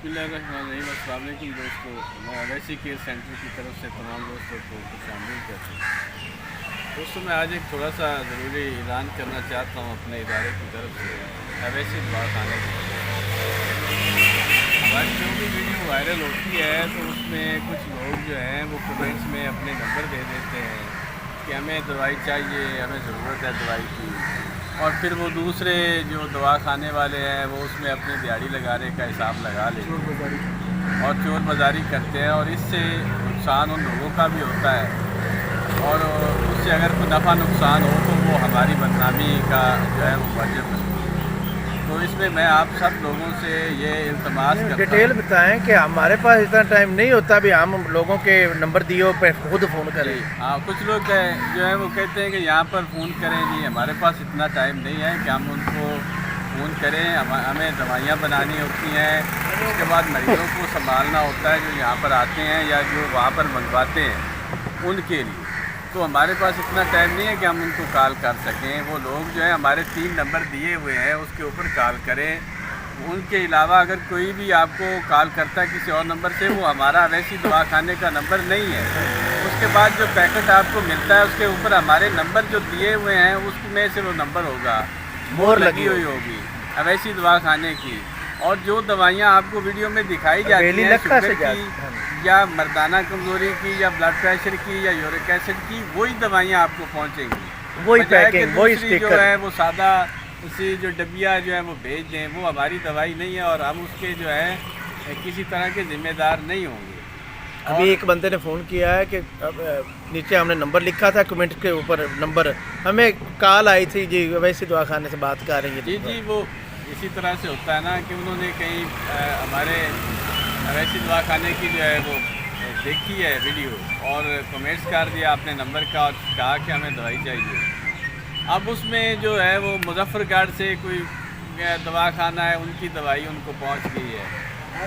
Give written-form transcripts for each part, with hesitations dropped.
बिस्मिल्लाहिर्रहमानिर्रहीम। अस्सलाम वालेकुम दोस्तों, मैं अवैसी केयर सेंटर की तरफ से तमाम दोस्तों को खुशामदीद कहता हूँ। दोस्तों, मैं आज एक थोड़ा सा ज़रूरी ऐलान करना चाहता हूँ अपने इदारे की तरफ से, अवैसी दवाखाने की तरफ। हमारी जो भी वीडियो वायरल होती है तो उसमें कुछ लोग जो हैं वो कमेंट्स में अपने नंबर दे देते हैं कि हमें दवाई चाहिए, हमें ज़रूरत है दवाई की, और फिर वो दूसरे जो दवाखाने वाले हैं वो उसमें अपनी दिहाड़ी लगाने का हिसाब लगा लेते हैं और चोर बाज़ारी करते हैं, और इससे नुकसान उन लोगों का भी होता है और उससे अगर कोई नफ़ा नुकसान हो तो वो हमारी बदनामी का जो है वो वजह है। तो इसमें मैं आप सब लोगों से ये इल्तमास करता हूँ, डिटेल बताएं कि हमारे पास इतना टाइम नहीं होता भी हम लोगों के नंबर दिए पे खुद फ़ोन करें। हाँ, कुछ लोग जो है वो कहते हैं कि यहाँ पर फ़ोन करें जी, हमारे पास इतना टाइम नहीं है कि हम उनको फ़ोन करें, हमें दवाइयाँ बनानी होती हैं, उसके बाद मरीज़ों को संभालना होता है जो यहाँ पर आते हैं या जो वहाँ पर मंगवाते हैं उनके लिए। तो हमारे पास इतना टाइम नहीं है कि हम उनको कॉल कर सकें। वो लोग जो है हमारे 3 नंबर दिए हुए हैं उसके ऊपर कॉल करें। उनके अलावा अगर कोई भी आपको कॉल करता है किसी और नंबर से, वो हमारा वैसी दवाखाने का नंबर नहीं है। उसके बाद जो पैकेट आपको मिलता है उसके ऊपर हमारे नंबर जो दिए हुए हैं उसमें से वो नंबर होगा, मोहर लगी हुई होगी अवैसी दवाखाने की। और जो दवाइयाँ आपको वीडियो में दिखाई जाती हैं शुगर की या मर्दाना कमज़ोरी की या ब्लड प्रेशर की या यूरिक एसिड की, वही दवाइयाँ आपको पहुँचेंगी। वही पैकिंग, वही जो है वो सादा उसी जो डबिया जो है वो भेज दें, वो हमारी दवाई नहीं है और हम उसके जो है किसी तरह के ज़िम्मेदार नहीं होंगे। अभी एक बंदे ने फ़ोन किया है कि नीचे हमने नंबर लिखा था, कमेंट के ऊपर नंबर, हमें कॉल आई थी जी वैसे दवाखाने से बात कर रही है। जी, वो इसी तरह से होता है ना कि उन्होंने कहीं हमारे अवैसी दवाखाने की जो है वो देखी है वीडियो और कमेंट्स कर दिया अपने नंबर का और कहा कि हमें दवाई चाहिए। अब उसमें जो है वो मुजफ्फरगढ़ से कोई दवाखाना है, उनकी दवाई उनको पहुंच गई है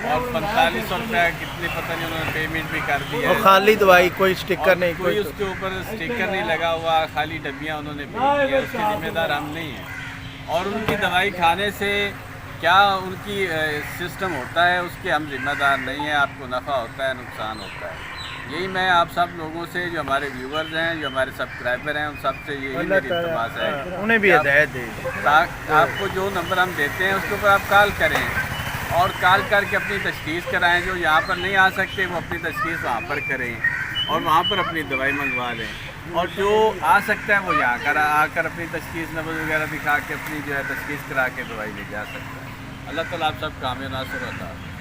और 4500 रुपये कितने पता नहीं उन्होंने पेमेंट भी कर दिया है। खाली दवाई, कोई स्टिकर नहीं, कोई उसके ऊपर स्टिकर नहीं लगा हुआ, खाली डब्बियाँ उन्होंने भेज दिया, उसके जिम्मेदार हम नहीं हैं। और उनकी दवाई खाने से क्या उनकी सिस्टम होता है उसके हम जिम्मेदार नहीं हैं। आपको नफ़ा होता है, नुकसान होता है। यही मैं आप सब लोगों से, जो हमारे व्यूवर्स हैं, जो हमारे सब्सक्राइबर हैं, उन सब से यही मेरी इल्तमास है, उन्हें भी हिदायत दें। आपको जो नंबर हम देते हैं उसके ऊपर आप कॉल करें और कॉल करके अपनी तशख़ीस कराएं। जो यहाँ पर नहीं आ सकते वो अपनी तशख़ीस वहाँ पर करें और वहाँ पर अपनी दवाई मंगवा लें, और जो आ सकता है वो यहाँ आकर अपनी तशख़ीस नंबर वगैरह दिखा के अपनी जो है तशख़ीस करा के दवाई ले जा सकता है। अल्लाह ताला आप सब कामयाब नासिर होता है।